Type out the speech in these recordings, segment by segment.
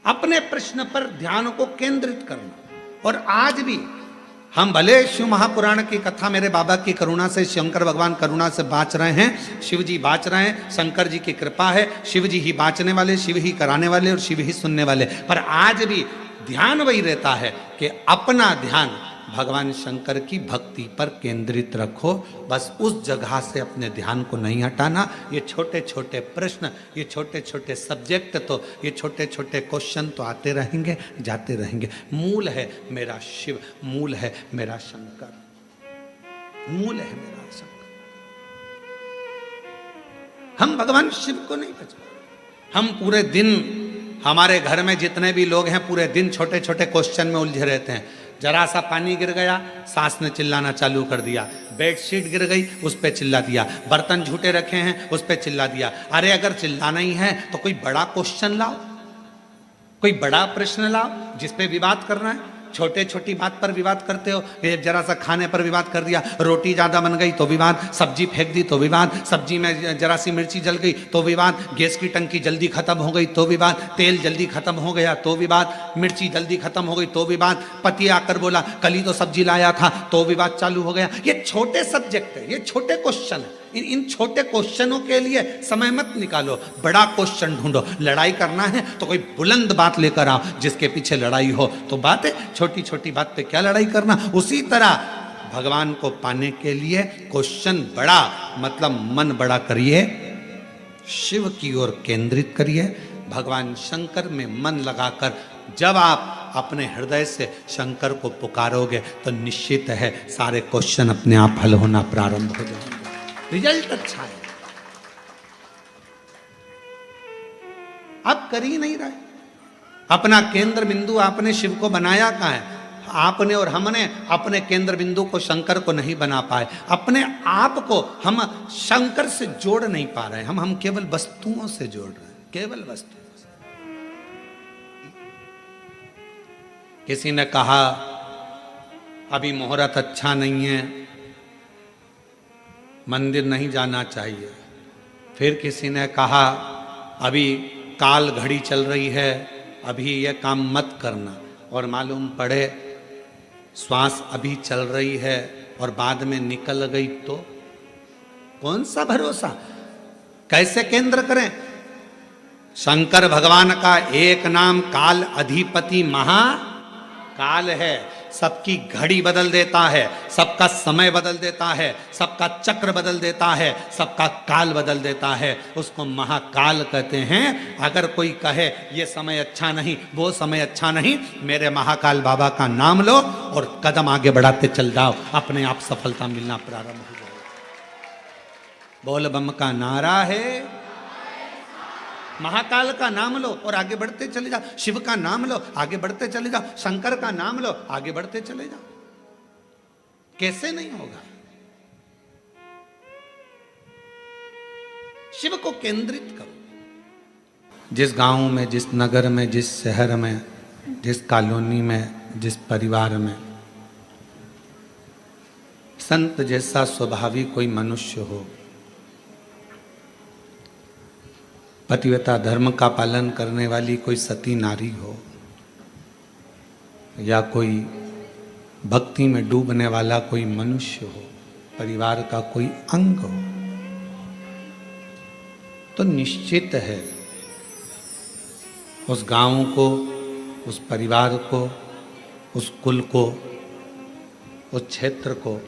अपने प्रश्न पर ध्यान को केंद्रित करना। और आज भी हम भले शिव महापुराण की कथा मेरे बाबा की करुणा से, शंकर भगवान करुणा से बाँच रहे हैं, शिव जी बाँच रहे हैं, शंकर जी की कृपा है, शिव जी ही बाँचने वाले, शिव ही कराने वाले और शिव ही सुनने वाले। पर आज भी ध्यान वही रहता है कि अपना ध्यान भगवान शंकर की भक्ति पर केंद्रित रखो। बस उस जगह से अपने ध्यान को नहीं हटाना। ये छोटे छोटे प्रश्न, ये छोटे छोटे सब्जेक्ट, तो ये छोटे छोटे क्वेश्चन तो आते रहेंगे, जाते रहेंगे। मूल है मेरा शिव, मूल है मेरा शंकर, मूल है मेरा शंकर। हम भगवान शिव को नहीं पहचानते। हम पूरे दिन, हमारे घर में जितने भी लोग हैं, पूरे दिन छोटे छोटे क्वेश्चन में उलझे रहते हैं। जरा सा पानी गिर गया, सास ने चिल्लाना चालू कर दिया, बेडशीट गिर गई, उस पे चिल्ला दिया, बर्तन झूठे रखे हैं, उस पे चिल्ला दिया। अरे अगर चिल्लाना ही है तो कोई बड़ा क्वेश्चन लाओ, कोई बड़ा प्रश्न लाओ जिस पे विवाद करना है। छोटे छोटी बात पर विवाद करते हो। ये जरा सा खाने पर विवाद कर दिया, रोटी ज्यादा बन गई तो विवाद, सब्जी फेंक दी तो विवाद, सब्जी में जरा सी मिर्ची जल गई तो विवाद, गैस की टंकी जल्दी खत्म हो गई तो विवाद, तेल जल्दी खत्म हो गया तो विवाद, मिर्ची जल्दी खत्म हो गई तो विवाद, पति आकर बोला कल ही तो सब्जी लाया था तो विवाद चालू हो गया। ये छोटे सब्जेक्ट है, ये छोटे क्वेश्चन है। इन छोटे क्वेश्चनों के लिए समय मत निकालो, बड़ा क्वेश्चन ढूंढो। लड़ाई करना है तो कोई बुलंद बात लेकर आओ जिसके पीछे लड़ाई हो। तो बात है, छोटी छोटी बात पे क्या लड़ाई करना। उसी तरह भगवान को पाने के लिए क्वेश्चन बड़ा, मतलब मन बड़ा करिए, शिव की ओर केंद्रित करिए। भगवान शंकर में मन लगाकर जब आप अपने हृदय से शंकर को पुकारोगे तो निश्चित है सारे क्वेश्चन अपने आप हल होना प्रारंभ हो जाएंगे। रिजल्ट अच्छा है। आप कर ही नहीं रहे। अपना केंद्र बिंदु आपने शिव को बनाया कहाँ है? आपने और हमने अपने केंद्र बिंदु को शंकर को नहीं बना पाए। अपने आप को हम शंकर से जोड़ नहीं पा रहे। हम केवल वस्तुओं से जोड़ रहे हैं, केवल वस्तुओं से। किसी ने कहा अभी मुहूर्त अच्छा नहीं है, मंदिर नहीं जाना चाहिए। फिर किसी ने कहा अभी काल घड़ी चल रही है, अभी यह काम मत करना। और मालूम पड़े श्वास अभी चल रही है और बाद में निकल गई तो कौन सा भरोसा? कैसे केंद्र करें? शंकर भगवान का एक नाम काल अधिपति महाकाल है। सबकी घड़ी बदल देता है, सबका समय बदल देता है, सबका चक्र बदल देता है, सबका काल बदल देता है। उसको महाकाल कहते हैं। अगर कोई कहे ये समय अच्छा नहीं, वो समय अच्छा नहीं, मेरे महाकाल बाबा का नाम लो और कदम आगे बढ़ाते चल जाओ, अपने आप सफलता मिलना प्रारंभ हो जाएगी। बोल बम का नारा है, महाकाल का नाम लो और आगे बढ़ते चले जाओ। शिव का नाम लो, आगे बढ़ते चले जाओ। शंकर का नाम लो, आगे बढ़ते चले जाओ। कैसे नहीं होगा? शिव को केंद्रित करो। जिस गांव में, जिस नगर में, जिस शहर में, जिस कॉलोनी में, जिस परिवार में संत जैसा स्वभावी कोई मनुष्य हो, पतिव्रता धर्म का पालन करने वाली कोई सती नारी हो, या कोई भक्ति में डूबने वाला कोई मनुष्य हो, परिवार का कोई अंग हो, तो निश्चित है उस गांव को, उस परिवार को, उस कुल को, उस क्षेत्र को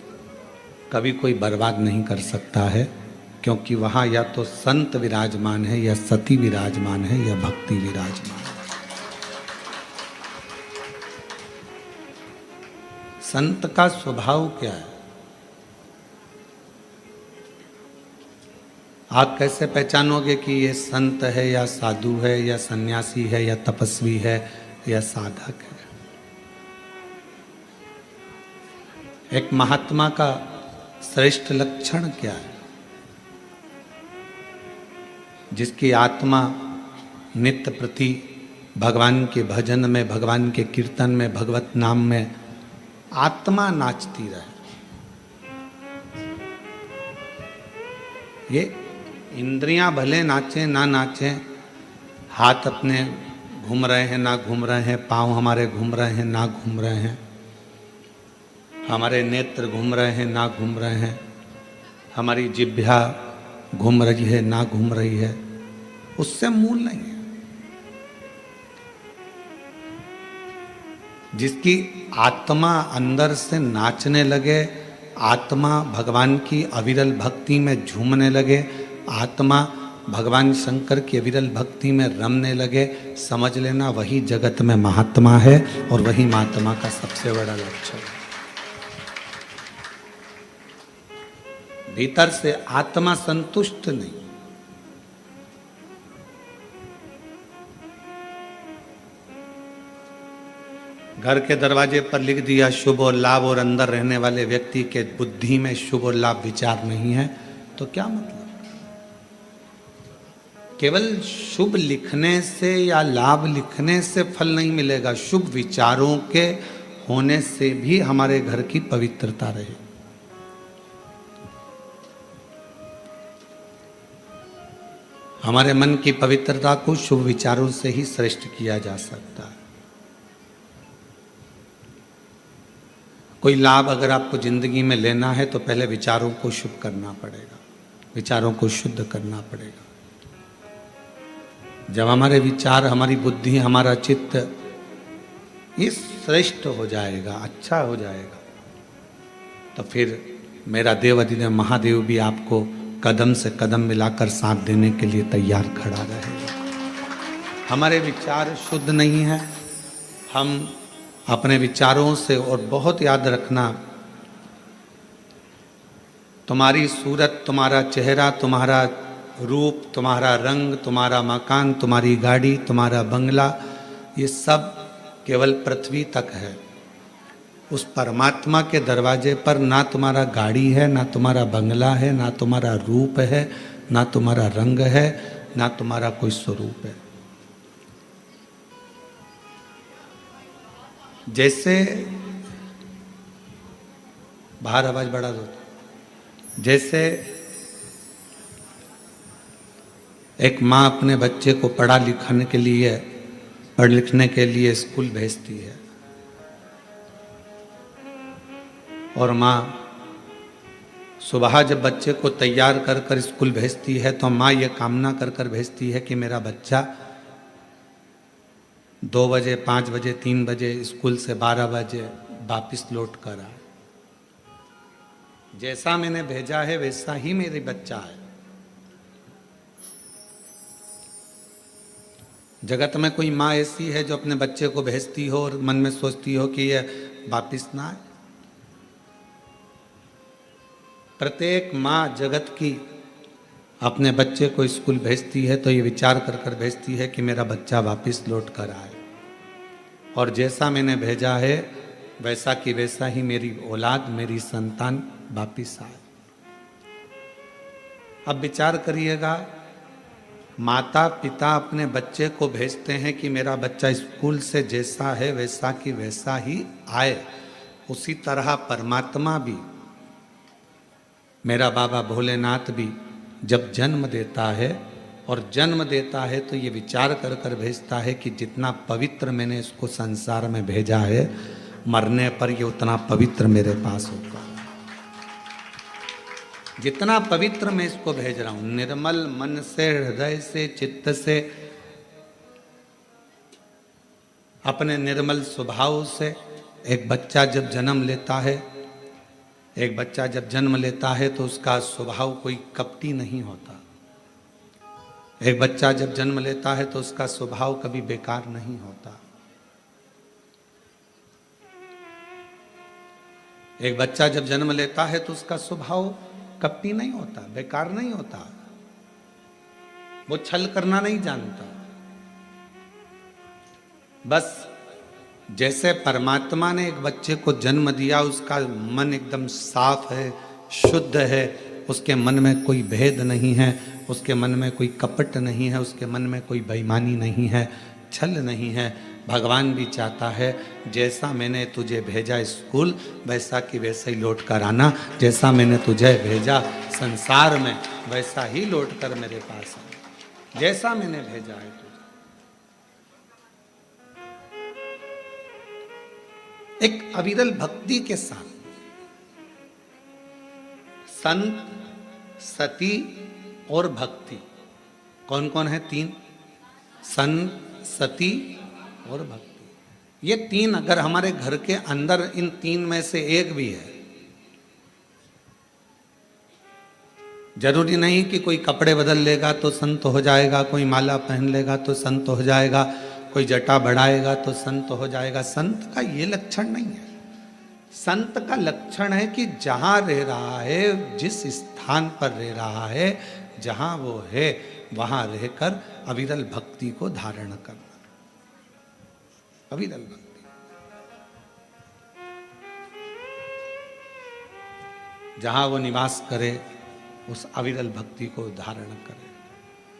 कभी कोई बर्बाद नहीं कर सकता है। क्योंकि वहाँ या तो संत विराजमान है, या सती विराजमान है, या भक्ति विराजमान है। संत का स्वभाव क्या है? आप कैसे पहचानोगे कि ये संत है, या साधु है, या सन्यासी है, या तपस्वी है, या साधक है? एक महात्मा का श्रेष्ठ लक्षण क्या है? जिसकी आत्मा नित्य प्रति भगवान के भजन में, भगवान के कीर्तन में, भगवत नाम में आत्मा नाचती रहे। ये इंद्रियां भले नाचे ना नाचे, हाथ अपने घूम रहे हैं ना घूम रहे हैं, पाँव हमारे घूम रहे हैं ना घूम रहे हैं, हमारे नेत्र घूम रहे हैं ना घूम रहे हैं, हमारी जिह्वा घूम रही है ना घूम रही है, उससे मूल नहीं है। जिसकी आत्मा अंदर से नाचने लगे, आत्मा भगवान की अविरल भक्ति में झूमने लगे, आत्मा भगवान शंकर की अविरल भक्ति में रमने लगे, समझ लेना वही जगत में महात्मा है और वही महात्मा का सबसे बड़ा लक्ष्य है। भीतर से आत्मा संतुष्ट नहीं, घर के दरवाजे पर लिख दिया शुभ और लाभ और अंदर रहने वाले व्यक्ति के बुद्धि में शुभ और लाभ विचार नहीं है, तो क्या मतलब? केवल शुभ लिखने से या लाभ लिखने से फल नहीं मिलेगा, शुभ विचारों के होने से भी हमारे घर की पवित्रता रहे। हमारे मन की पवित्रता को शुभ विचारों से ही श्रेष्ठ किया जा सकता है। कोई लाभ अगर आपको जिंदगी में लेना है तो पहले विचारों को शुभ करना पड़ेगा, विचारों को शुद्ध करना पड़ेगा। जब हमारे विचार, हमारी बुद्धि, हमारा चित्त ये श्रेष्ठ हो जाएगा, अच्छा हो जाएगा, तो फिर मेरा देव अधिदेव महादेव भी आपको कदम से कदम मिलाकर साथ देने के लिए तैयार खड़ा रहेगा। हमारे विचार शुद्ध नहीं है, हम अपने विचारों से, और बहुत याद रखना, तुम्हारी सूरत, तुम्हारा चेहरा, तुम्हारा रूप, तुम्हारा रंग, तुम्हारा मकान, तुम्हारी गाड़ी, तुम्हारा बंगला, ये सब केवल पृथ्वी तक है। उस परमात्मा के दरवाजे पर ना तुम्हारा गाड़ी है, ना तुम्हारा बंगला है, ना तुम्हारा रूप है, ना तुम्हारा रंग है, ना तुम्हारा कोई स्वरूप है। जैसे बाहर आवाज बढ़ा दो, जैसे एक माँ अपने बच्चे को पढ़ लिखने के लिए स्कूल भेजती है, और माँ सुबह जब बच्चे को तैयार कर कर स्कूल भेजती है तो माँ ये कामना कर कर भेजती है कि मेरा बच्चा 2 बजे, 5 बजे, 3 बजे स्कूल से 12 बजे वापिस लौट कर आए। जैसा मैंने भेजा है वैसा ही मेरे बच्चा है। जगत में कोई माँ ऐसी है जो अपने बच्चे को भेजती हो और मन में सोचती हो कि यह वापिस ना आए? प्रत्येक माँ जगत की अपने बच्चे को स्कूल भेजती है तो ये विचार कर कर भेजती है कि मेरा बच्चा वापस लौट कर आए, और जैसा मैंने भेजा है वैसा कि वैसा ही मेरी औलाद, मेरी संतान वापस आए। अब विचार करिएगा, माता पिता अपने बच्चे को भेजते हैं कि मेरा बच्चा स्कूल से जैसा है वैसा कि वैसा ही आए, उसी तरह परमात्मा भी, मेरा बाबा भोलेनाथ भी जब जन्म देता है, और जन्म देता है तो ये विचार कर कर भेजता है कि जितना पवित्र मैंने इसको संसार में भेजा है, मरने पर ये उतना पवित्र मेरे पास होगा। जितना पवित्र मैं इसको भेज रहा हूं, निर्मल मन से, हृदय से, चित्त से, अपने निर्मल स्वभाव से एक बच्चा जब जन्म लेता है, एक बच्चा जब जन्म लेता है तो उसका स्वभाव कोई कपटी नहीं होता। एक बच्चा जब जन्म लेता है तो उसका स्वभाव कभी बेकार नहीं होता। एक बच्चा जब जन्म लेता है तो उसका स्वभाव कपटी नहीं होता, बेकार नहीं होता, वो छल करना नहीं जानता। बस जैसे परमात्मा ने एक बच्चे को जन्म दिया, उसका मन एकदम साफ है, शुद्ध है, उसके मन में कोई भेद नहीं है, उसके मन में कोई कपट नहीं है, उसके मन में कोई बेईमानी नहीं है, छल नहीं है। भगवान भी चाहता है जैसा मैंने तुझे भेजा स्कूल वैसा कि वैसा ही लौट कर आना, जैसा मैंने तुझे भेजा संसार में वैसा ही लौट कर मेरे पास आना, जैसा मैंने भेजा है तुझे। एक अविरल भक्ति के साथ संत, सती और भक्ति, कौन कौन है? तीन, संत, सती और भक्ति। ये तीन अगर हमारे घर के अंदर इन तीन में से एक भी है, जरूरी नहीं कि कोई कपड़े बदल लेगा तो संत हो जाएगा, कोई माला पहन लेगा तो संत हो जाएगा, कोई जटा बढ़ाएगा तो संत हो जाएगा। संत का ये लक्षण नहीं है। संत का लक्षण है कि जहां रह रहा है, जिस स्थान पर रह रहा है, जहां वो है, वहां रहकर अविरल भक्ति को धारण करना। अविरल भक्ति, जहां वो निवास करे उस अविरल भक्ति को धारण करे।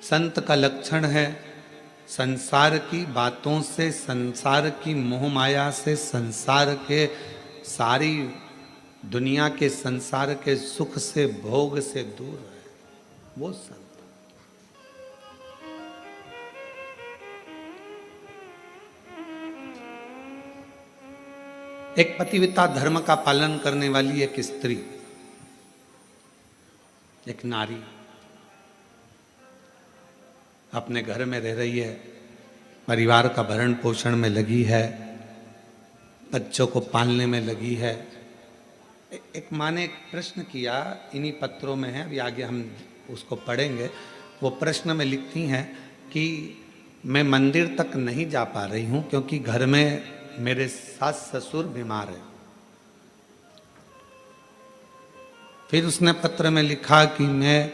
संत का लक्षण है संसार की बातों से, संसार की मोह माया से, संसार के सारी दुनिया के संसार के सुख से, भोग से दूर है, वो संत। एक पतिव्रता धर्म का पालन करने वाली एक स्त्री, एक नारी अपने घर में रह रही है, परिवार का भरण पोषण में लगी है, बच्चों को पालने में लगी है। एक माँ ने एक प्रश्न किया, इन्हीं पत्रों में है, अभी आगे हम उसको पढ़ेंगे। वो प्रश्न में लिखती हैं कि मैं मंदिर तक नहीं जा पा रही हूँ क्योंकि घर में मेरे सास ससुर बीमार है। फिर उसने पत्र में लिखा कि मैं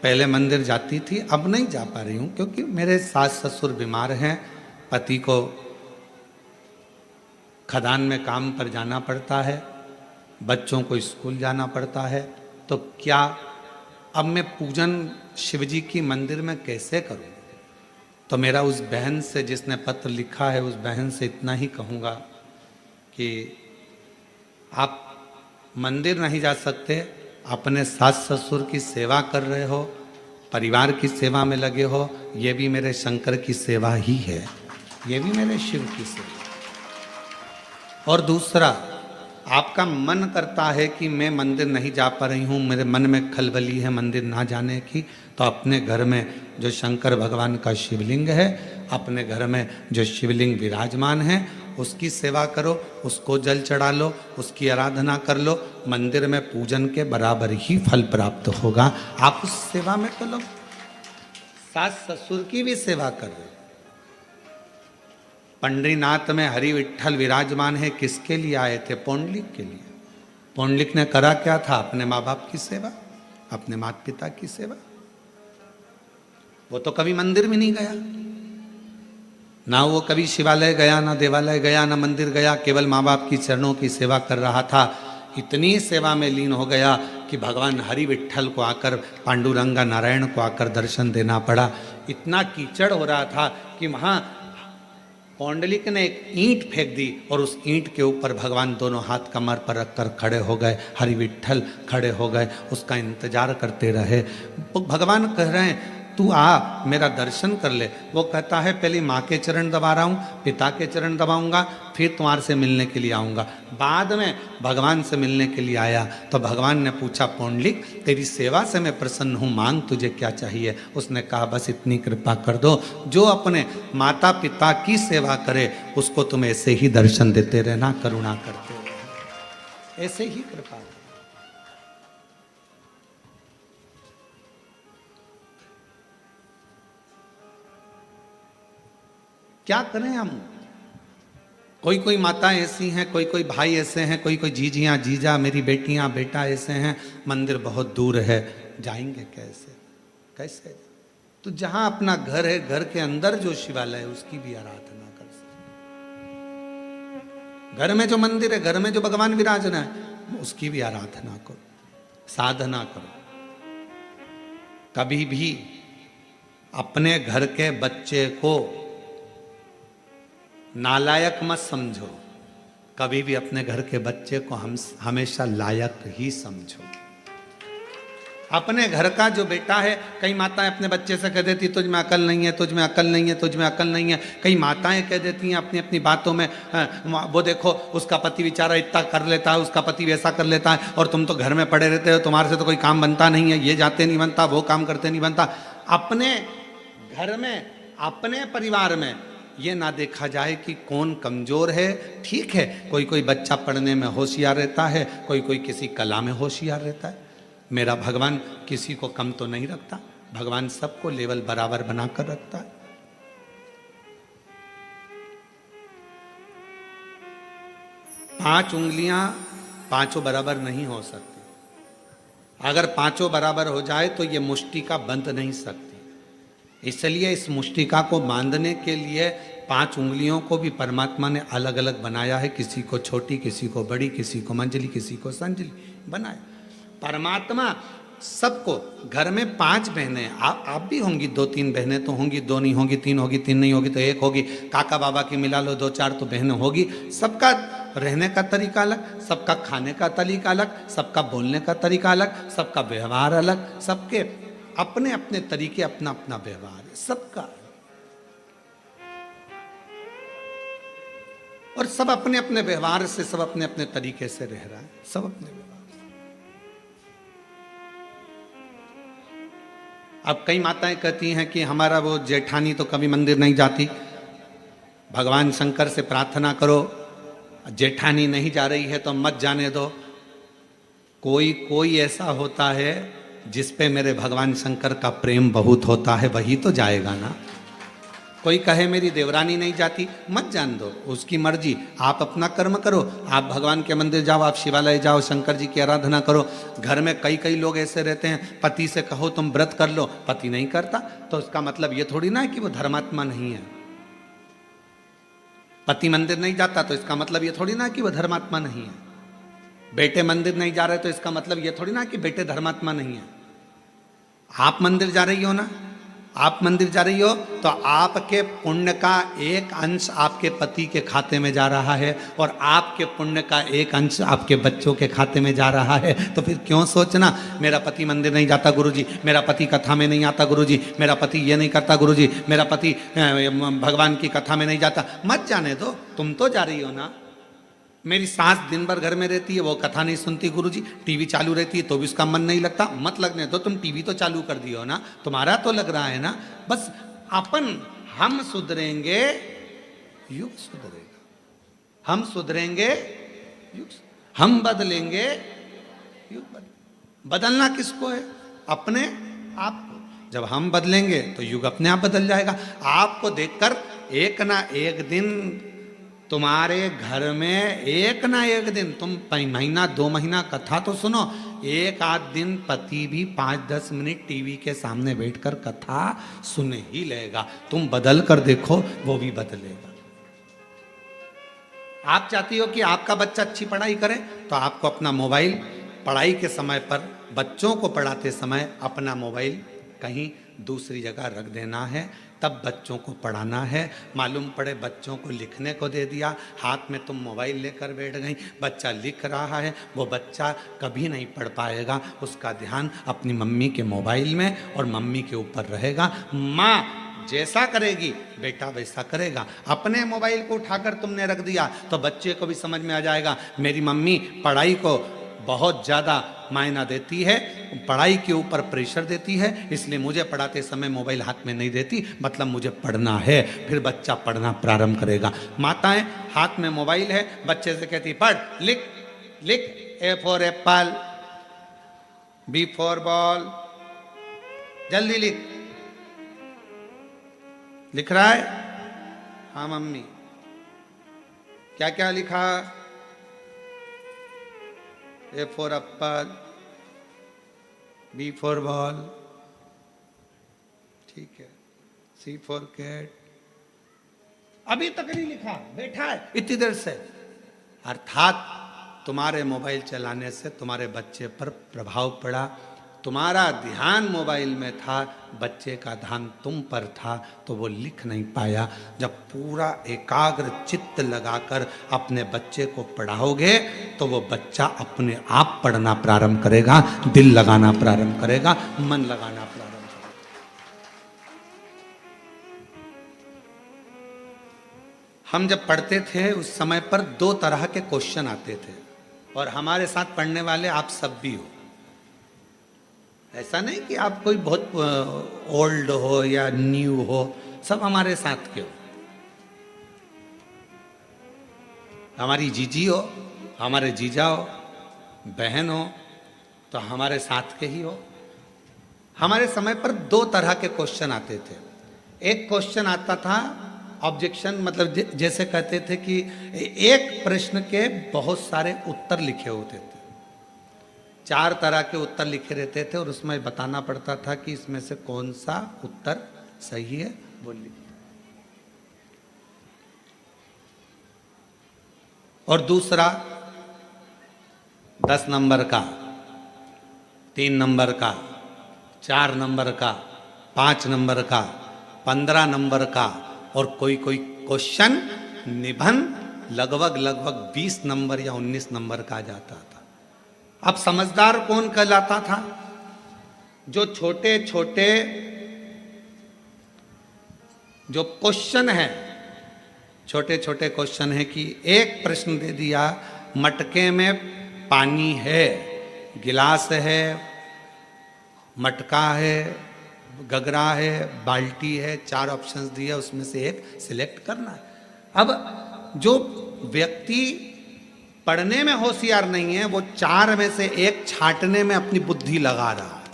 पहले मंदिर जाती थी, अब नहीं जा पा रही हूँ क्योंकि मेरे सास ससुर बीमार हैं, पति को खदान में काम पर जाना पड़ता है, बच्चों को स्कूल जाना पड़ता है, तो क्या अब मैं पूजन शिवजी की मंदिर में कैसे करूं? तो मेरा उस बहन से, जिसने पत्र लिखा है, उस बहन से इतना ही कहूँगा कि आप मंदिर नहीं जा सकते, अपने सास ससुर की सेवा कर रहे हो, परिवार की सेवा में लगे हो, ये भी मेरे शंकर की सेवा ही है, ये भी मेरे शिव की सेवा। और दूसरा, आपका मन करता है कि मैं मंदिर नहीं जा पा रही हूँ, मेरे मन में खलबली है मंदिर ना जाने की, तो अपने घर में जो शंकर भगवान का शिवलिंग है, अपने घर में जो शिवलिंग विराजमान है, उसकी सेवा करो, उसको जल चढ़ा लो, उसकी आराधना कर लो, मंदिर में पूजन के बराबर ही फल प्राप्त होगा। आप उस सेवा में तो लोग सास ससुर की भी सेवा कर रहे। पंडरीनाथ में हरि विठ्ठल विराजमान है, किसके लिए आए थे? पौंडलिक के लिए। पौंडलिक ने करा क्या था? अपने माँ बाप की सेवा, अपने माता पिता की सेवा। वो तो कभी मंदिर में नहीं गया, ना वो कभी शिवालय गया, ना देवालय गया, ना मंदिर गया, केवल माँ बाप की चरणों की सेवा कर रहा था। इतनी सेवा में लीन हो गया कि भगवान हरि विठ्ठल को आकर, पांडुरंगा नारायण को आकर दर्शन देना पड़ा। इतना कीचड़ हो रहा था कि वहाँ पौंडलिक ने एक ईंट फेंक दी और उस ईंट के ऊपर भगवान दोनों हाथ कमर पर रखकर खड़े हो गए, हरि विठ्ठल खड़े हो गए, उसका इंतजार करते रहे। भगवान कह रहे हैं तू आ, मेरा दर्शन कर ले। वो कहता है पहले माँ के चरण दबा रहा हूँ, पिता के चरण दबाऊंगा, फिर तुम्हारे से मिलने के लिए आऊँगा। बाद में भगवान से मिलने के लिए आया तो भगवान ने पूछा, पौंडलिक तेरी सेवा से मैं प्रसन्न हूँ, मांग तुझे क्या चाहिए? उसने कहा बस इतनी कृपा कर दो, जो अपने माता पिता की सेवा करे उसको तुम ऐसे ही दर्शन देते रहना, करुणा करते रहना, ऐसे ही कृपा। क्या करें हम? कोई कोई माता ऐसी हैं, कोई कोई भाई ऐसे हैं, कोई कोई जीजियाँ जीजा, मेरी बेटियाँ बेटा ऐसे हैं, मंदिर बहुत दूर है, जाएंगे कैसे? कैसे? तो जहां अपना घर है, घर के अंदर जो शिवालय है उसकी भी आराधना कर सकते। घर में जो मंदिर है, घर में जो भगवान विराजना है, उसकी भी आराधना करो, साधना करो। कभी भी अपने घर के बच्चे को नालायक मत समझो, कभी भी अपने घर के बच्चे को हम हमेशा लायक ही समझो। अपने घर का जो बेटा है, कई माताएं अपने बच्चे से कह देती तुझ में अकल नहीं है, तुझ में अकल नहीं है, तुझ में अकल नहीं है। कई माताएं कह देती हैं अपनी अपनी बातों में, वो देखो उसका पति बेचारा इतना कर लेता है, उसका पति वैसा कर लेता है, और तुम तो घर में पड़े रहते हो, तुम्हारे से तो कोई काम बनता नहीं है, ये जाते नहीं बनता, वो काम करते नहीं बनता। अपने घर में, अपने परिवार में ये ना देखा जाए कि कौन कमजोर है। ठीक है, कोई कोई बच्चा पढ़ने में होशियार रहता है, कोई कोई किसी कला में होशियार रहता है। मेरा भगवान किसी को कम तो नहीं रखता, भगवान सबको लेवल बराबर बनाकर रखता है। पांच उंगलियां पांचों बराबर नहीं हो सकती। अगर पांचों बराबर हो जाए तो ये मुष्टिका बंध नहीं सकती। इसलिए इस मुष्टिका को बांधने के लिए 5 उंगलियों को भी परमात्मा ने अलग अलग बनाया है। किसी को छोटी, किसी को बड़ी, किसी को मंजली, किसी को संजली बनाया। परमात्मा सबको, घर में 5 बहनें, आप भी होंगी, 2-3 बहनें तो होंगी, 2 नहीं होगी, 3 होगी, 3 नहीं होगी तो 1 होगी, काका बाबा की मिला लो 2-4 तो बहनें होगी। सबका रहने का तरीका अलग, सबका खाने का तरीका अलग, सबका बोलने का तरीका अलग, सबका व्यवहार अलग, सबके अपने अपने तरीके, अपना अपना व्यवहार है सबका, और सब अपने अपने व्यवहार से, सब अपने अपने तरीके से रह रहा है, सब अपने व्यवहार। अब कई माताएं कहती हैं कि हमारा वो जेठानी तो कभी मंदिर नहीं जाती, भगवान शंकर से प्रार्थना करो, जेठानी नहीं जा रही है तो मत जाने दो। कोई कोई ऐसा होता है जिस पे मेरे भगवान शंकर का प्रेम बहुत होता है, वही तो जाएगा ना। कोई कहे मेरी देवरानी नहीं जाती, मत जान दो, उसकी मर्जी, आप अपना कर्म करो, आप भगवान के मंदिर जाओ, आप शिवालय जाओ, शंकर जी की आराधना करो। घर में कई कई लोग ऐसे रहते हैं, पति से कहो तुम व्रत कर लो, पति नहीं करता तो उसका मतलब ये थोड़ी ना है कि वो धर्मात्मा नहीं है। पति मंदिर नहीं जाता तो इसका मतलब ये थोड़ी ना कि वो धर्मात्मा नहीं है। बेटे मंदिर नहीं जा रहे तो इसका मतलब ये थोड़ी ना कि बेटे धर्मात्मा नहीं है। आप मंदिर जा रही हो ना, आप मंदिर जा रही हो तो आपके पुण्य का एक अंश आपके पति के खाते में जा रहा है, और आपके पुण्य का एक अंश आपके बच्चों के खाते में जा रहा है। तो फिर क्यों सोचना मेरा पति मंदिर नहीं जाता गुरुजी, मेरा पति कथा में नहीं आता गुरुजी, मेरा पति ये नहीं करता गुरुजी, मेरा पति भगवान की कथा में नहीं जाता। मत जाने दो, तुम तो जा रही हो ना। मेरी सास दिन भर घर में रहती है, वो कथा नहीं सुनती गुरुजी, टीवी चालू रहती है तो भी उसका मन नहीं लगता। मत लगने दो, तुम टीवी तो चालू कर दियो ना, तुम्हारा तो लग रहा है ना। बस अपन, हम सुधरेंगे युग सुधरेगा, हम सुधरेंगे युग, हम बदलेंगे युग बदलेगा। बदलना किसको है? अपने आप को। जब हम बदलेंगे तो युग अपने आप बदल जाएगा। आपको देखकर एक ना एक दिन तुम्हारे घर में, एक ना एक दिन, तुम महीना 2 महीना कथा तो सुनो, एक आध दिन पति भी 5-10 मिनट टीवी के सामने बैठकर कथा सुन ही लेगा। तुम बदल कर देखो, वो भी बदलेगा। आप चाहती हो कि आपका बच्चा अच्छी पढ़ाई करे, तो आपको अपना मोबाइल पढ़ाई के समय पर, बच्चों को पढ़ाते समय अपना मोबाइल कहीं दूसरी जगह रख देना है, तब बच्चों को पढ़ाना है। मालूम पड़े बच्चों को लिखने को दे दिया, हाथ में तुम मोबाइल लेकर बैठ गई, बच्चा लिख रहा है, वो बच्चा कभी नहीं पढ़ पाएगा। उसका ध्यान अपनी मम्मी के मोबाइल में और मम्मी के ऊपर रहेगा। माँ जैसा करेगी बेटा वैसा करेगा। अपने मोबाइल को उठाकर तुमने रख दिया तो बच्चे को भी समझ में आ जाएगा मेरी मम्मी पढ़ाई को बहुत ज़्यादा मायना देती है, पढ़ाई के ऊपर प्रेशर देती है, इसलिए मुझे पढ़ाते समय मोबाइल हाथ में नहीं देती, मतलब मुझे पढ़ना है। फिर बच्चा पढ़ना प्रारंभ करेगा। माताएं हाथ में मोबाइल है, बच्चे से कहती पढ़, लिख लिख, A for apple, B for ball, जल्दी लिख। लिख रहा है? हाँ मम्मी। क्या क्या लिखा? A for apple, B for ball, ठीक है, C for cat, अभी तक नहीं लिखा, बैठा है इतनी देर से। अर्थात तुम्हारे मोबाइल चलाने से तुम्हारे बच्चे पर प्रभाव पड़ा, तुम्हारा ध्यान मोबाइल में था, बच्चे का ध्यान तुम पर था, तो वो लिख नहीं पाया। जब पूरा एकाग्र चित्त लगाकर अपने बच्चे को पढ़ाओगे तो वो बच्चा अपने आप पढ़ना प्रारंभ करेगा, दिल लगाना प्रारंभ करेगा, मन लगाना प्रारंभ करेगा। हम जब पढ़ते थे उस समय पर 2 तरह के क्वेश्चन आते थे, और हमारे साथ पढ़ने वाले आप सब भी हो। ऐसा नहीं कि आप कोई बहुत ओल्ड हो या न्यू हो, सब हमारे साथ के हो। हमारी जीजी हो, हमारे जीजा हो, बहन हो, तो हमारे साथ के ही हो। हमारे समय पर 2 तरह के क्वेश्चन आते थे। एक क्वेश्चन आता था ऑब्जेक्शन, मतलब जैसे कहते थे कि एक प्रश्न के बहुत सारे उत्तर लिखे होते थे, 4 तरह के उत्तर लिखे रहते थे, और उसमें बताना पड़ता था कि इसमें से कौन सा उत्तर सही है, बोलिए। और दूसरा 10 नंबर का, 3 नंबर का, 4 नंबर का, 5 नंबर का, 15 नंबर का, और कोई कोई क्वेश्चन निबंध लगभग 20 नंबर या 19 नंबर का जाता था। अब समझदार कौन कहलाता था? जो छोटे छोटे जो क्वेश्चन है, छोटे छोटे क्वेश्चन है कि एक प्रश्न दे दिया, मटके में पानी है, गिलास है, मटका है, गगरा है, बाल्टी है, 4 ऑप्शंस दिए, उसमें से एक सिलेक्ट करना है। अब जो व्यक्ति पढ़ने में होशियार नहीं है, वो 4 में से एक छांटने में अपनी बुद्धि लगा रहा है,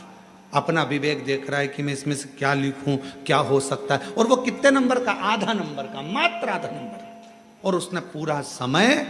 अपना विवेक देख रहा है कि मैं इसमें से क्या लिखूं, क्या हो सकता है, और वो कितने नंबर का? आधा नंबर का, मात्र आधा नंबर। और उसने पूरा समय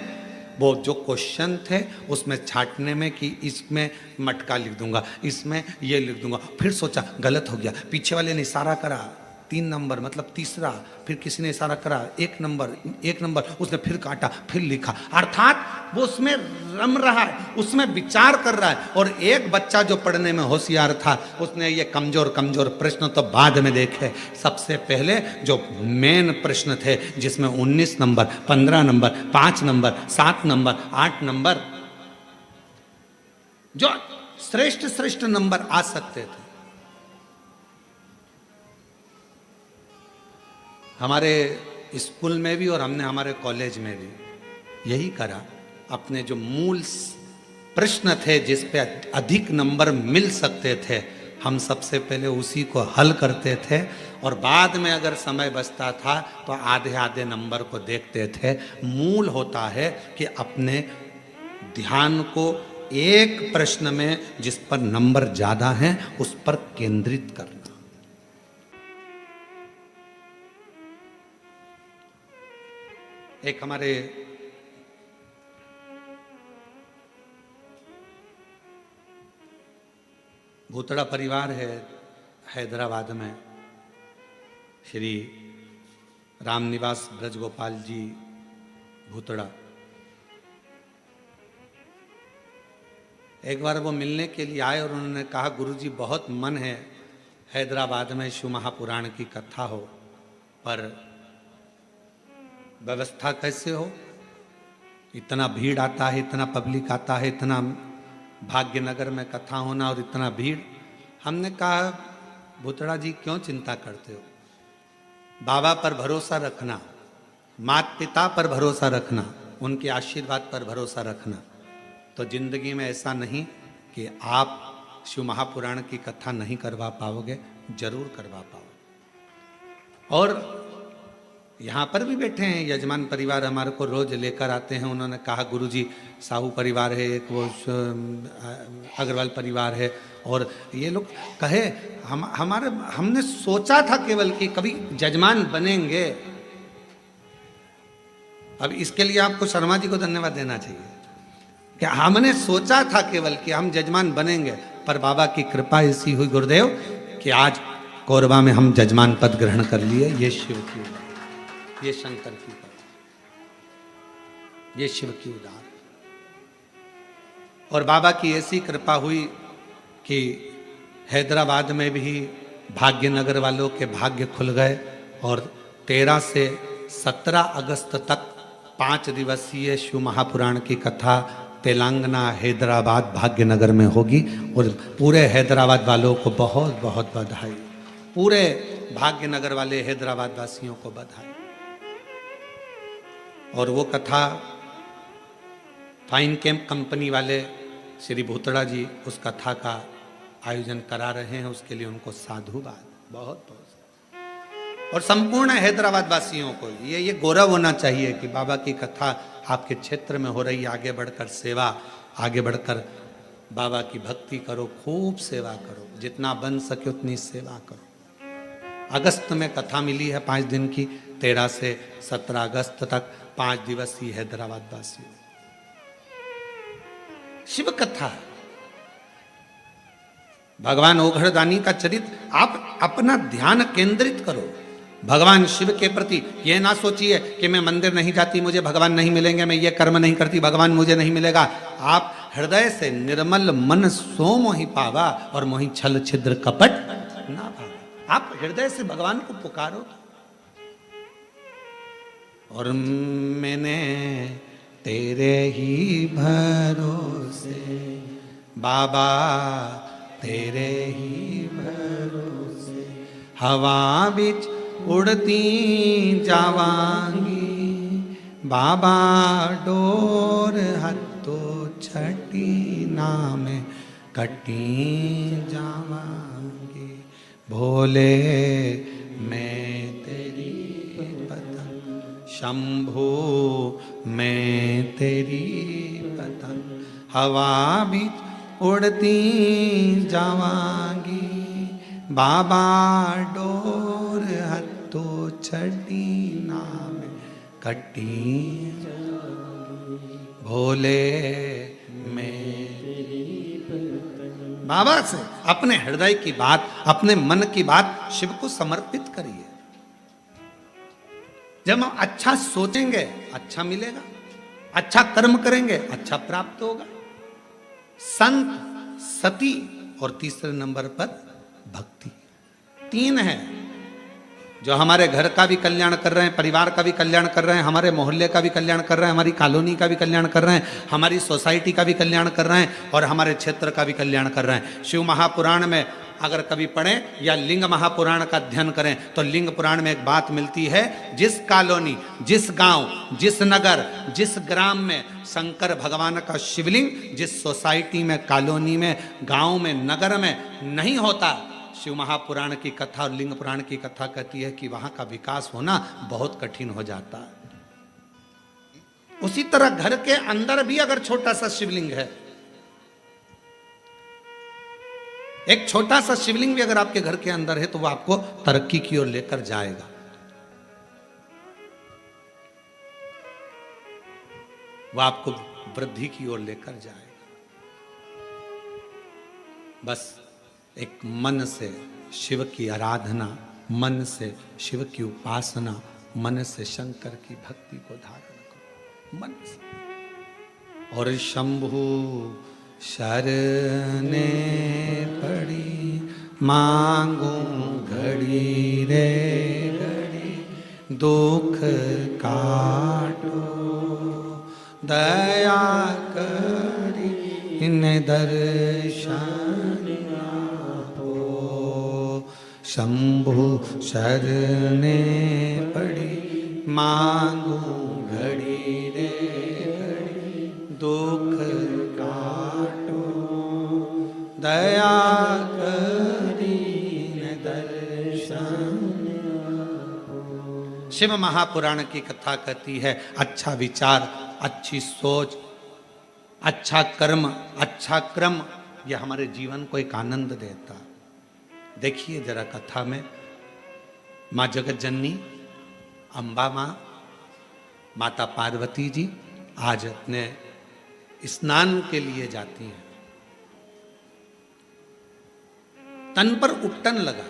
वो जो क्वेश्चन थे उसमें छांटने में कि इसमें मटका लिख दूंगा, इसमें ये लिख दूंगा, फिर सोचा गलत हो गया, पीछे वाले ने इशारा करा 3 नंबर मतलब तीसरा, फिर किसी ने इशारा करा 1 नंबर, उसने फिर काटा, फिर लिखा। अर्थात वो उसमें रम रहा है, उसमें विचार कर रहा है। और एक बच्चा जो पढ़ने में होशियार था, उसने ये कमजोर प्रश्न तो बाद में देखे, सबसे पहले जो मेन प्रश्न थे जिसमें 19 number, 15 number, 5 number, 7 number, 8 number, जो श्रेष्ठ नंबर आ सकते थे, हमारे स्कूल में भी और हमने हमारे कॉलेज में भी यही करा। अपने जो मूल प्रश्न थे जिस पे अधिक नंबर मिल सकते थे, हम सबसे पहले उसी को हल करते थे, और बाद में अगर समय बचता था तो आधे आधे नंबर को देखते थे। मूल होता है कि अपने ध्यान को एक प्रश्न में जिस पर नंबर ज्यादा हैं उस पर केंद्रित करना। एक हमारे भूतड़ा परिवार है हैदराबाद में, श्री रामनिवास ब्रजगोपाल जी भूतड़ा। एक बार वो मिलने के लिए आए और उन्होंने कहा, गुरुजी बहुत मन है हैदराबाद में शिव महापुराण की कथा हो, पर व्यवस्था कैसे हो? इतना भीड़ आता है, इतना पब्लिक आता है, इतना भाग्यनगर में कथा होना और इतना भीड़। हमने कहा, भूतड़ा जी क्यों चिंता करते हो? बाबा पर भरोसा रखना, माता पिता पर भरोसा रखना, उनके आशीर्वाद पर भरोसा रखना, तो जिंदगी में ऐसा नहीं कि आप शिव महापुराण की कथा नहीं करवा पाओगे, जरूर करवा पाओगे। और यहाँ पर भी बैठे हैं यजमान परिवार, हमारे को रोज लेकर आते हैं। उन्होंने कहा, गुरुजी साहू परिवार है, एक वो अग्रवाल परिवार है, और ये लोग कहे हमने सोचा था केवल कि कभी जजमान बनेंगे। अब इसके लिए आपको शर्मा जी को धन्यवाद देना चाहिए कि हमने सोचा था केवल कि हम जजमान बनेंगे, पर बाबा की कृपा ऐसी हुई गुरुदेव कि आज कोरबा में हम जजमान पद ग्रहण कर लिए। ये शिव की, ये शंकर की बात, ये शिव की उदार। और बाबा की ऐसी कृपा हुई कि हैदराबाद में भी भाग्यनगर वालों के भाग्य खुल गए और 13 से 17 अगस्त तक 5 दिवसीय शिव महापुराण की कथा तेलंगाना हैदराबाद भाग्यनगर में होगी। और पूरे हैदराबाद वालों को बहुत बहुत बधाई, पूरे भाग्यनगर वाले हैदराबाद वासियों को बधाई। और वो कथा फाइन कैंप कंपनी वाले श्री भूतड़ा जी उस कथा का आयोजन करा रहे हैं, उसके लिए उनको साधुवाद बहुत बहुत। और संपूर्ण हैदराबाद वासियों को ये गौरव होना चाहिए कि बाबा की कथा आपके क्षेत्र में हो रही है। आगे बढ़कर सेवा, आगे बढ़कर बाबा की भक्ति करो, खूब सेवा करो, जितना बन सके उतनी सेवा करो। अगस्त में कथा मिली है 5 दिन की, 13 से 17 अगस्त तक 5 दिवसीय हैदराबाद वासियों शिव कथा। भगवान ओघड़दानी का चरित्र आप अपना ध्यान केंद्रित करो भगवान शिव के प्रति। यह ना सोचिए कि मैं मंदिर नहीं जाती मुझे भगवान नहीं मिलेंगे, मैं ये कर्म नहीं करती भगवान मुझे नहीं मिलेगा। आप हृदय से निर्मल मन सो मोहि पावा और मोहि छल छिद्र कपट ना पावा। आप हृदय से भगवान को पुकारो। और मैंने तेरे ही भरोसे बाबा, तेरे ही भरोसे हवा बिच उड़ती जावांगी बाबा, डोर हत्तो छठी नाम कटी जावांगी। भोले मैं तेरी पतंग, शंभो मैं तेरी पतंग, हवा बिच उड़ती जावांगी बाबा, डोर हत्तो छठी नाम कटी जावांगी। भोले मैं बाबा से अपने हृदय की बात, अपने मन की बात शिव को समर्पित करिए। जब हम अच्छा सोचेंगे अच्छा मिलेगा, अच्छा कर्म करेंगे अच्छा प्राप्त होगा। संत, सती और तीसरे नंबर पर भक्ति, 3 है जो हमारे घर का भी कल्याण कर रहे हैं, परिवार का भी कल्याण कर रहे हैं, हमारे मोहल्ले का भी कल्याण कर रहे हैं, हमारी कॉलोनी का भी कल्याण कर रहे हैं, हमारी सोसाइटी का भी कल्याण कर रहे हैं और हमारे क्षेत्र का भी कल्याण कर रहे हैं। शिव महापुराण में अगर कभी पढ़ें या लिंग महापुराण का अध्ययन करें तो लिंग पुराण में एक बात मिलती है, जिस कॉलोनी, जिस गांव, जिस नगर, जिस ग्राम में शंकर भगवान का शिवलिंग, जिस सोसाइटी में, कॉलोनी में, गांव में, नगर में नहीं होता, शिव महापुराण की कथा और लिंग पुराण की कथा कहती है कि वहां का विकास होना बहुत कठिन हो जाता है। उसी तरह घर के अंदर भी अगर छोटा सा शिवलिंग है, एक छोटा सा शिवलिंग भी अगर आपके घर के अंदर है तो वो आपको तरक्की की ओर लेकर जाएगा। वो आपको वृद्धि की ओर लेकर जाएगा। बस एक मन से शिव की आराधना, मन से शिव की उपासना, मन से शंकर की भक्ति को धारण करो, मन से। और शंभु शरणे पड़ी मांगू घड़ी रे घड़ी, दुख काटो दया करी इन दर्शन आपो। शंभु शरणे पड़ी मांगू घड़ी रे घड़ी, दुख काटो दया करी न दर्शन। शिव महापुराण की कथा कहती है अच्छा विचार, अच्छी सोच, अच्छा कर्म, अच्छा क्रम, यह हमारे जीवन को एक आनंद देता। देखिए जरा कथा में माँ जगत जननी अम्बा माँ, माता पार्वती जी आज अपने स्नान के लिए जाती हैं। तन पर उपटन लगा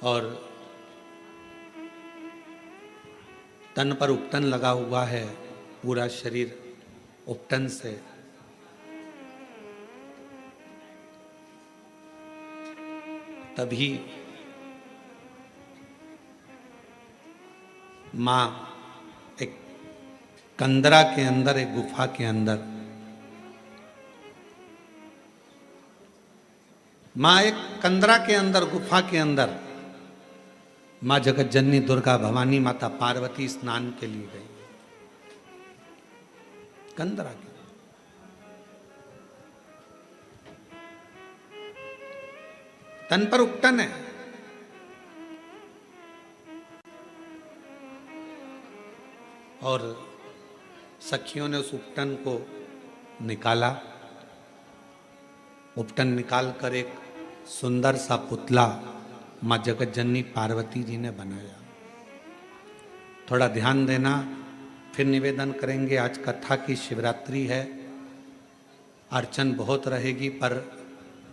और तन पर उपटन लगा हुआ है, पूरा शरीर उपटन से तभी मां एक कंदरा के अंदर, एक गुफा के अंदर, मां एक कंदरा के अंदर, गुफा के अंदर, मां जगत जननी दुर्गा भवानी माता पार्वती स्नान के लिए गई। कंदरा के तन पर उपटन है, और सखियों ने उस उपटन को निकाला। उपटन निकाल कर एक सुंदर सा पुतला मां जगत जननी पार्वती जी ने बनाया। थोड़ा ध्यान देना, फिर निवेदन करेंगे। आज कथा की शिवरात्रि है, अर्चन बहुत रहेगी, पर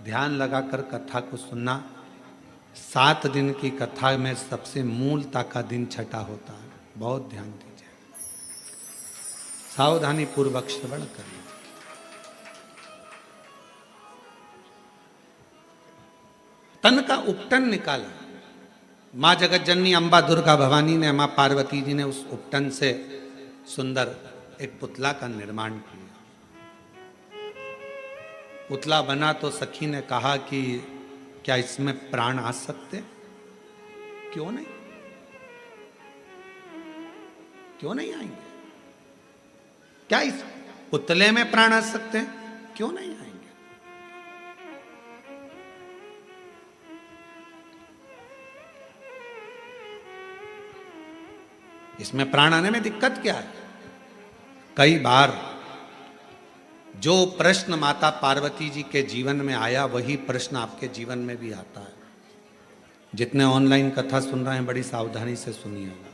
ध्यान लगाकर कथा को सुनना। 7 दिन की कथा में सबसे मूलता का दिन छठा होता है, बहुत ध्यान दीजिए, सावधानी पूर्वक श्रवण करिए। तन का उपटन निकाला। मां जगत जननी अम्बा दुर्गा भवानी ने, मां पार्वती जी ने उस उपटन से सुंदर एक पुतला का निर्माण किया। पुतला बना तो सखी ने कहा कि क्या इसमें प्राण आ सकते? क्यों नहीं, क्यों नहीं आएंगे? क्या इस पुतले में प्राण आ सकते हैं? क्यों नहीं आएंगे? इसमें प्राण आने में दिक्कत क्या है? कई बार जो प्रश्न माता पार्वती जी के जीवन में आया, वही प्रश्न आपके जीवन में भी आता है। जितने ऑनलाइन कथा सुन रहे हैं, बड़ी सावधानी से सुनिएगा।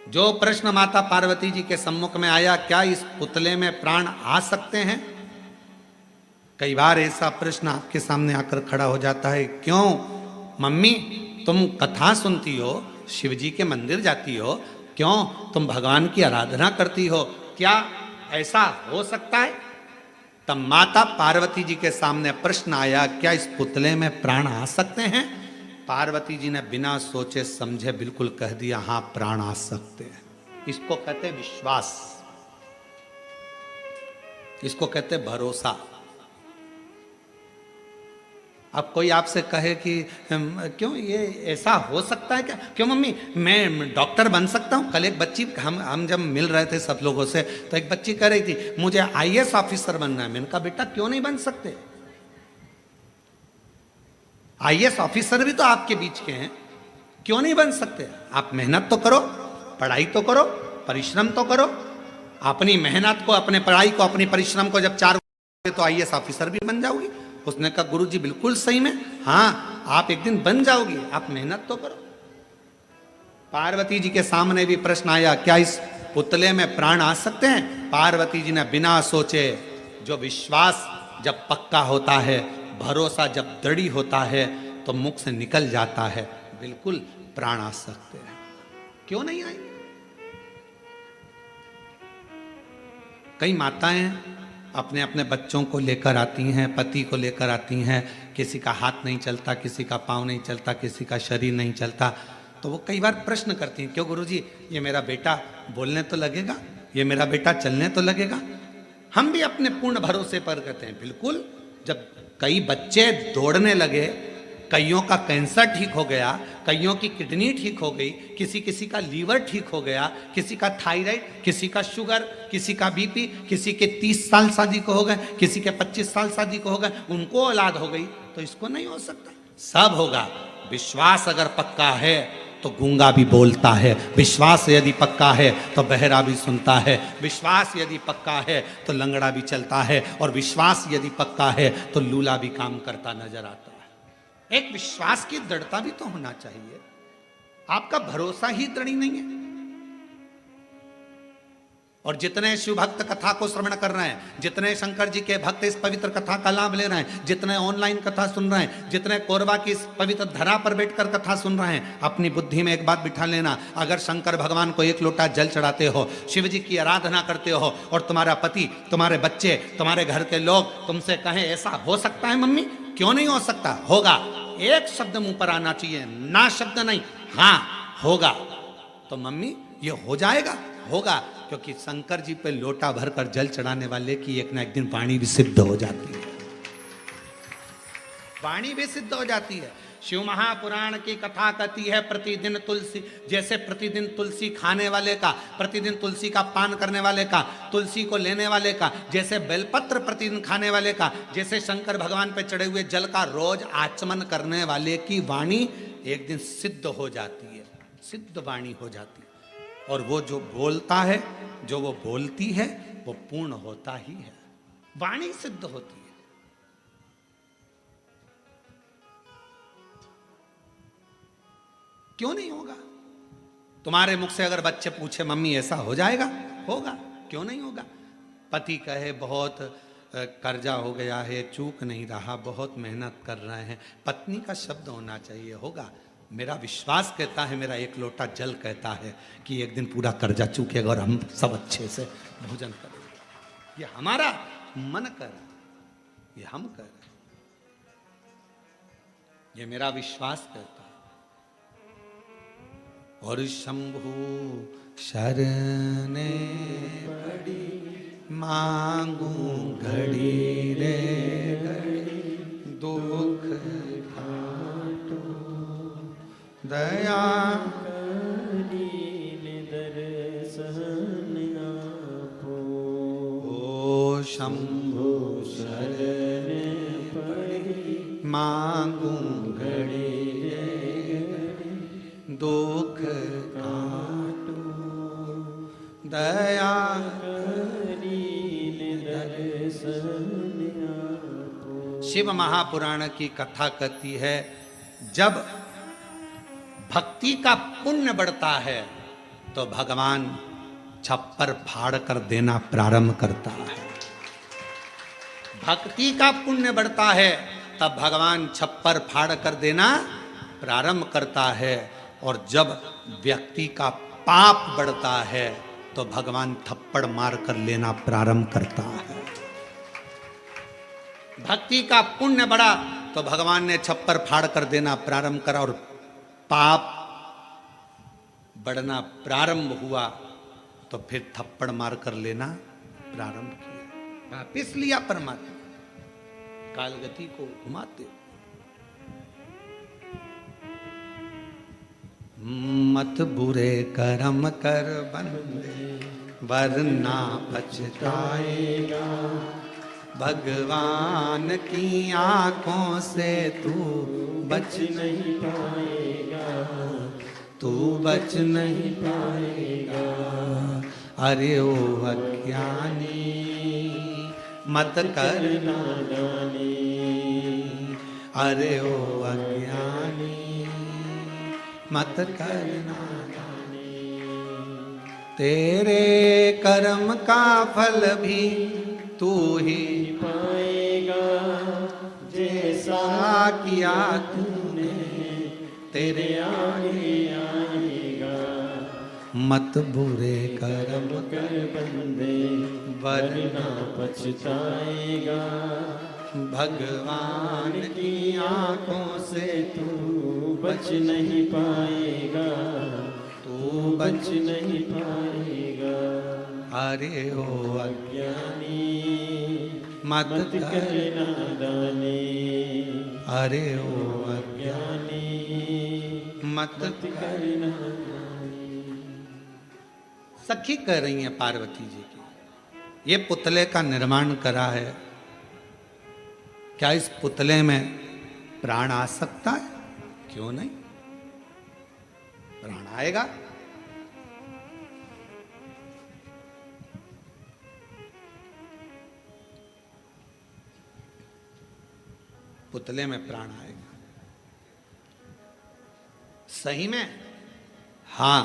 जो प्रश्न माता पार्वती जी के सम्मुख में आया, क्या इस पुतले में प्राण आ सकते हैं? कई बार ऐसा प्रश्न आपके सामने आकर खड़ा हो जाता है। क्यों मम्मी, तुम कथा सुनती हो, शिव जी के मंदिर जाती हो, क्यों तुम भगवान की आराधना करती हो, क्या ऐसा हो सकता है? तब माता पार्वती जी के सामने प्रश्न आया, क्या इस पुतले में प्राण आ सकते हैं? पार्वती जी ने बिना सोचे समझे बिल्कुल कह दिया, हां प्राण आ सकते हैं। इसको कहते विश्वास, इसको कहते भरोसा। अब कोई आपसे कहे कि क्यों ये ऐसा हो सकता है क्या? क्यों मम्मी, मैं डॉक्टर बन सकता हूँ? कल एक बच्ची, हम जब मिल रहे थे सब लोगों से, तो एक बच्ची कह रही थी मुझे आईएएस ऑफिसर बनना है। मैंने कहा बेटा क्यों नहीं बन सकते? आईएएस ऑफिसर भी तो आपके बीच के हैं, क्यों नहीं बन सकते? आप मेहनत तो करो, पढ़ाई तो करो, परिश्रम तो करो। अपनी मेहनत को, अपने पढ़ाई को, अपनी परिश्रम को जब 4 तो आईएएस ऑफिसर भी बन जाओगी। उसने कहा गुरुजी बिल्कुल सही में, हाँ आप एक दिन बन जाओगी, आप मेहनत तो करो। पार्वती जी के सामने भी प्रश्न आया, क्या इस पुतले में प्राण आ सकते हैं? पार्वती जी ने बिना सोचे, जो विश्वास जब पक्का होता है, भरोसा जब दृढ़ होता है, तो मुख से निकल जाता है, बिल्कुल प्राण आ सकते हैं। क्यों नहीं आएंगे? कई माताएं अपने अपने बच्चों को लेकर आती हैं, पति को लेकर आती हैं, किसी का हाथ नहीं चलता, किसी का पाँव नहीं चलता, किसी का शरीर नहीं चलता, तो वो कई बार प्रश्न करती हैं, क्यों गुरुजी, ये मेरा बेटा बोलने तो लगेगा, ये मेरा बेटा चलने तो लगेगा? हम भी अपने पूर्ण भरोसे पर कहते हैं बिल्कुल। जब कई बच्चे दौड़ने लगे, कईयों का कैंसर ठीक हो गया, कईयों की किडनी ठीक हो गई, किसी का लीवर ठीक हो गया, किसी का थायराइड, किसी का शुगर, किसी का बीपी, किसी के 30 साल शादी को हो गए, किसी के 25 साल शादी को हो गए, उनको औलाद हो गई, तो इसको नहीं हो सकता? सब होगा। विश्वास अगर पक्का है तो गूंगा भी बोलता है, विश्वास यदि पक्का है तो बहरा भी सुनता है, विश्वास यदि पक्का है तो लंगड़ा भी चलता है, और विश्वास यदि पक्का है तो लूला भी काम करता नजर आता है। एक विश्वास की दृढ़ता भी तो होना चाहिए। आपका भरोसा ही दृढ़ नहीं है। और जितने शिव भक्त कथा को श्रवण कर रहे हैं, जितने शंकर जी के भक्त इस पवित्र कथा का लाभ ले रहे हैं, जितने ऑनलाइन कथा सुन रहे हैं, जितने कोरबा की इस पवित्र धरा पर बैठकर कथा सुन रहे हैं, अपनी बुद्धि में एक बात बिठा लेना, अगर शंकर भगवान को 1 लोटा जल चढ़ाते हो, शिव जी की आराधना करते हो, और तुम्हारा पति, तुम्हारे बच्चे, तुम्हारे घर के लोग तुमसे कहें ऐसा हो सकता है मम्मी? क्यों नहीं हो सकता? होगा। एक शब्द मुंह पर आना चाहिए, ना शब्द नहीं, हाँ होगा। तो मम्मी ये हो जाएगा, होगा, क्योंकि शंकर जी पे लोटा भरकर जल चढ़ाने वाले की एक ना एक दिन वाणी भी सिद्ध हो जाती है, वाणी भी सिद्ध हो जाती है। शिव महापुराण की कथा कहती है प्रतिदिन तुलसी, जैसे प्रतिदिन तुलसी खाने वाले का, प्रतिदिन तुलसी का पान करने वाले का, तुलसी को लेने वाले का, जैसे बेलपत्र प्रतिदिन खाने वाले का, जैसे शंकर भगवान पे चढ़े हुए जल का रोज आचमन करने वाले की वाणी एक दिन सिद्ध हो जाती है, सिद्ध वाणी हो जाती है। और वो जो बोलता है, जो वो बोलती है, वो पूर्ण होता ही है, वाणी सिद्ध होती है। क्यों नहीं होगा? तुम्हारे मुख से अगर बच्चे पूछे मम्मी ऐसा हो जाएगा, होगा, क्यों नहीं होगा? पति कहे बहुत कर्जा हो गया है, चूक नहीं रहा, बहुत मेहनत कर रहे हैं, पत्नी का शब्द होना चाहिए, होगा। मेरा विश्वास कहता है, मेरा एक लोटा जल कहता है कि एक दिन पूरा कर्जा चूकेगा और हम सब अच्छे से भोजन करेंगे। ये हमारा मन कर, ये हम कर, ये मेरा विश्वास कहता है। और शंभु शरणे पड़ी मांगू घड़ी रे घड़ी, दुख काटो दया दर्शन आपो। ओ शंभु शरणे पड़ी मांगू घड़ी दुख काटो दया दर्शन। शिव महापुराण की कथा कहती है, जब भक्ति का पुण्य बढ़ता है तो भगवान छप्पर फाड़ कर देना प्रारंभ करता है। भक्ति का पुण्य बढ़ता है तब भगवान छप्पर फाड़ कर देना प्रारंभ करता है, और जब व्यक्ति का पाप बढ़ता है तो भगवान थप्पड़ मार कर लेना प्रारंभ करता है। भक्ति का पुण्य बढ़ा तो भगवान ने छप्पर फाड़ कर देना प्रारंभ करा, और पाप बढ़ना प्रारंभ हुआ तो फिर थप्पड़ मार कर लेना प्रारंभ किया, वापिस लिया परमात्मा, कालगति को घुमाते। मत बुरे कर्म कर बंदे वरना पछताएगा, भगवान की आंखों से तू बच नहीं पाएगा, तू बच नहीं पाएगा। अरे ओ अज्ञानी मत कर नादानी, अरे ओ अज्ञानी मत करना जाने, तेरे कर्म का फल भी तू ही पाएगा, जैसा किया तूने तेरे आगे आएगा। मत बुरे कर्म कर बंदे वरना पछताएगा, भगवान की आंखों से तू बच नहीं पाएगा, तू बच नहीं पाएगा। अरे ओ अज्ञानी मत कर नादानी, अरे ओ अज्ञानी मत कर नादानी। सखी कह रही है पार्वती जी की, ये पुतले का निर्माण करा है, क्या इस पुतले में प्राण आ सकता है? क्यों नहीं, प्राण आएगा। पुतले में प्राण आएगा, सही में। हां,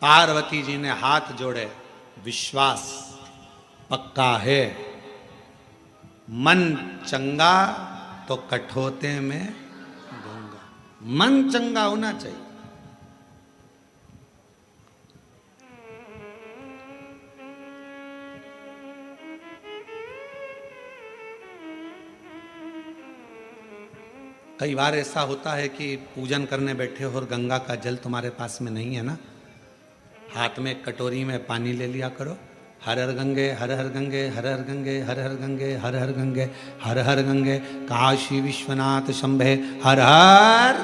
पार्वती जी ने हाथ जोड़े, विश्वास पक्का है। मन चंगा तो कठोते में दूंगा, मन चंगा होना चाहिए। कई बार ऐसा होता है कि पूजन करने बैठे हो और गंगा का जल तुम्हारे पास में नहीं है ना, हाथ में एक कटोरी में पानी ले लिया करो। हर हर गंगे हर हर गंगे हर हर गंगे हर हर गंगे हर हर गंगे हर हर गंगे काशी विश्वनाथ शंभे हर हर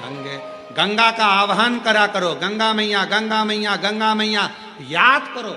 गंगे। गंगा का आह्वान करा करो, गंगा मैया गंगा मैया गंगा मैया याद करो।